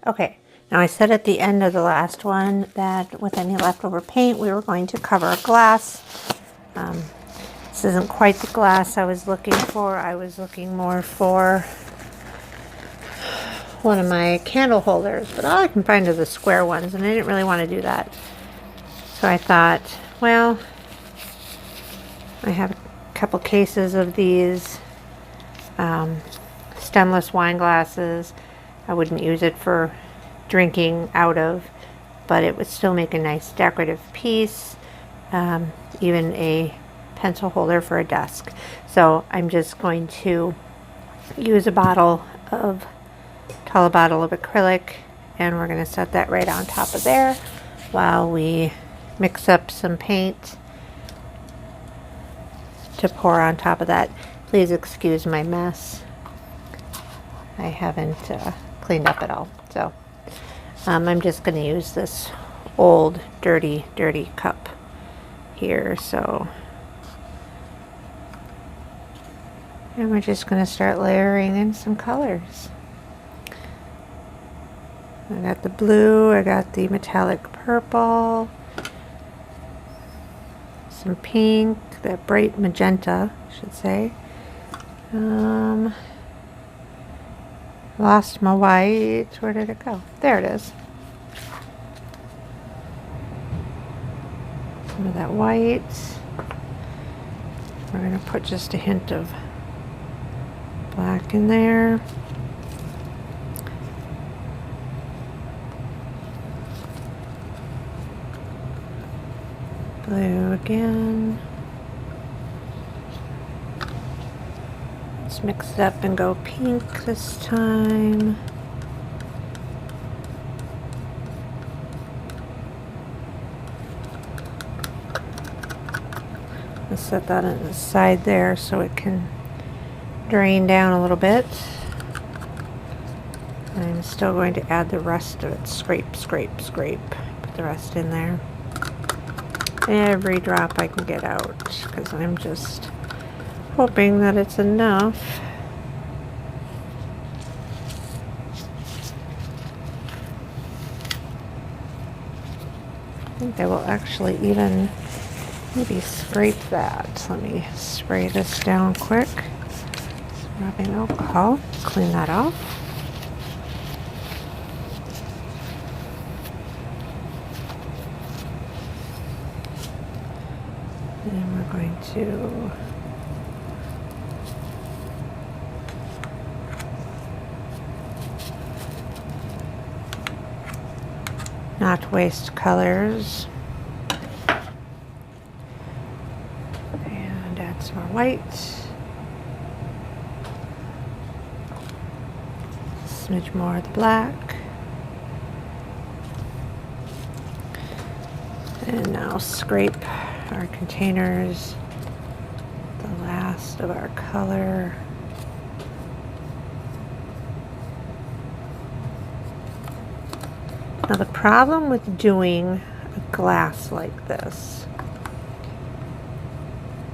Okay, now I said at the end of the last one that with any leftover paint we were going to cover a glass. This isn't quite the glass I was looking for. I was looking more for one of my candle holders, but all I can find are the square ones, and I didn't really want to do that. So I thought, well, I have a couple cases of these stemless wine glasses. I wouldn't use it for drinking out of, but it would still make a nice decorative piece, even a pencil holder for a desk. So I'm just going to use a tall bottle of acrylic, and we're going to set that right on top of there while we mix up some paint to pour on top of that. Please excuse my mess. I haven't cleaned up at all. So I'm just going to use this old dirty cup here. So, and we're just going to start layering in some colors. I got the blue, I got the metallic purple, some pink, that bright magenta, I should say. Lost my white. Where did it go? There it is. Some of that white. We're going to put just a hint of black in there. Blue again. Let's mix it up and go pink this time. Let's set that on the side there so it can drain down a little bit. I'm still going to add the rest of it. Scrape, scrape, scrape. Put the rest in there. Every drop I can get out, because I'm just hoping that it's enough. I think I will actually even maybe scrape that. Let me spray this down quick. Some rubbing alcohol. Clean that off. And we're going to not waste colors. And add some more white. A smidge more of the black. And now scrape our containers, the last of our color. Now the problem with doing a glass like this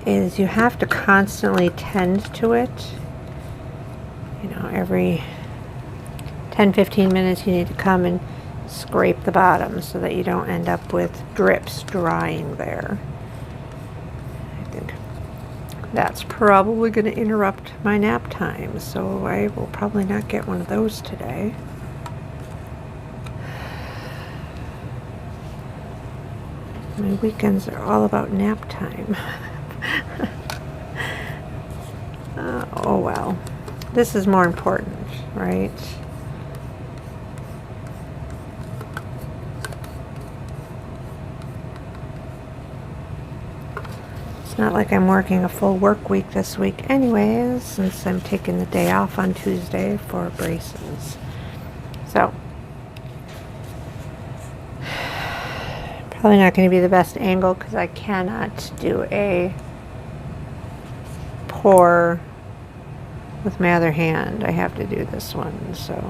is you have to constantly tend to it. You know, every 10-15 minutes you need to come and scrape the bottom so that you don't end up with drips drying there. I think that's probably going to interrupt my nap time, so I will probably not get one of those today. My weekends are all about nap time. Oh well. This is more important, right? It's not like I'm working a full work week this week anyways, since I'm taking the day off on Tuesday for braces. So, probably not going to be the best angle because I cannot do a pour with my other hand. I have to do this one, so.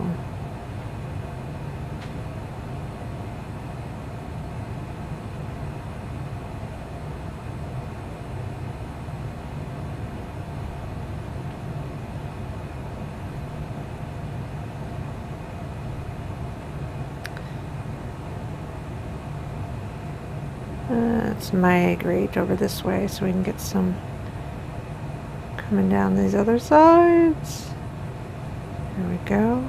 Let's migrate over this way so we can get some coming down these other sides. There we go.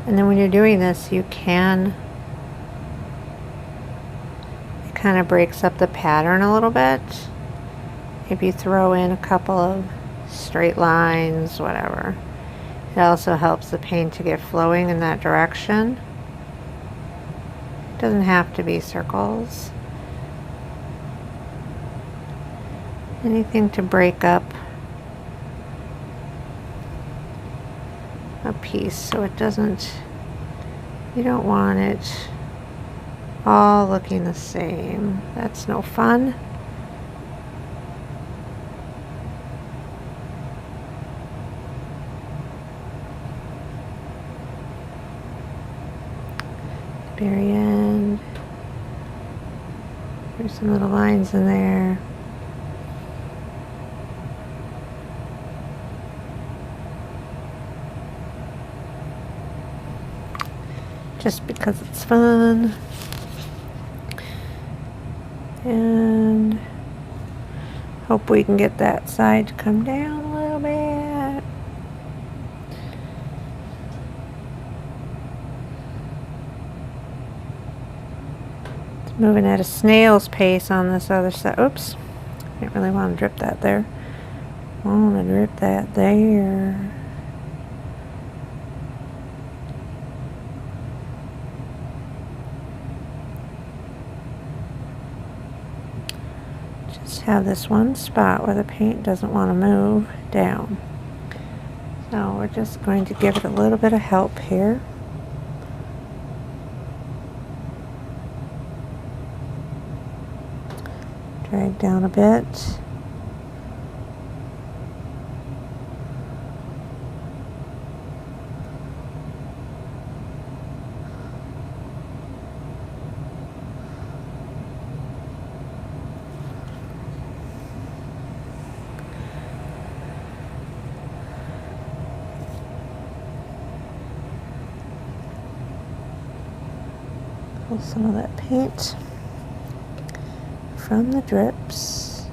And then when you're doing this, it kind of breaks up the pattern a little bit. If you throw in a couple of straight lines, whatever. It also helps the paint to get flowing in that direction. It doesn't have to be circles. Anything to break up a piece so it doesn't, you don't want it all looking the same. That's no fun. Very end. There's some little lines in there. Just because it's fun. And hope we can get that side to come down a little bit. It's moving at a snail's pace on this other side. Oops. Didn't really want to drip that there. I want to drip that there. Have this one spot where the paint doesn't want to move down. So we're just going to give it a little bit of help here. Drag down a bit. Pull some of that paint from the drips.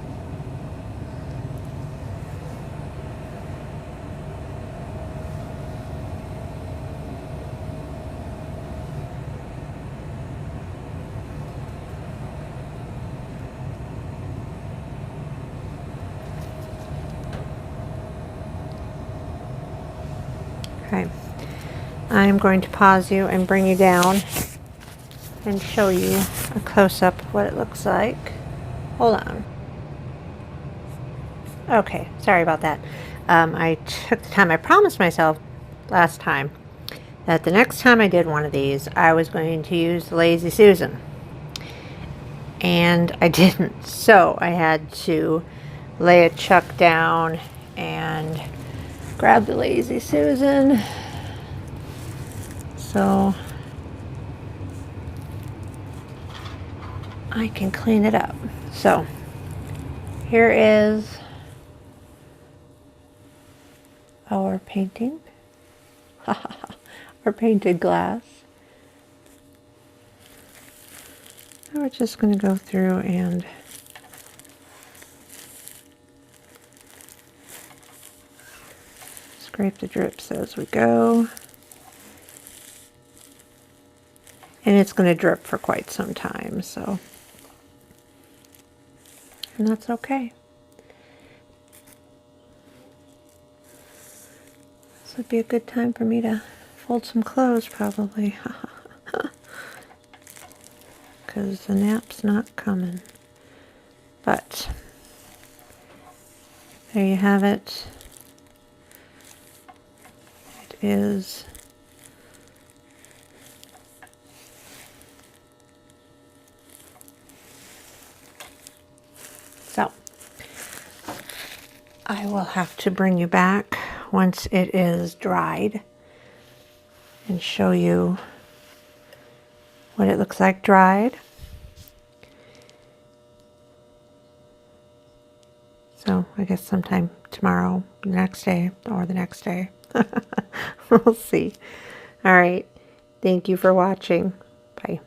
Okay, I'm going to pause you and bring you down and show you a close-up of what it looks like. Hold on. Okay, sorry about that. I took the time. I promised myself last time that the next time I did one of these, I was going to use the Lazy Susan. And I didn't. So I had to lay a chuck down and grab the Lazy Susan. So I can clean it up. So here is our painting, our painted glass. Now we're just going to go through and scrape the drips as we go. And it's going to drip for quite some time, so. And that's okay. This would be a good time for me to fold some clothes, probably. Because the nap's not coming. But there you have it. It is so. I will have to bring you back once it is dried and show you what it looks like dried. So I guess sometime tomorrow, the next day, or the next day. We'll see. All right. Thank you for watching. Bye.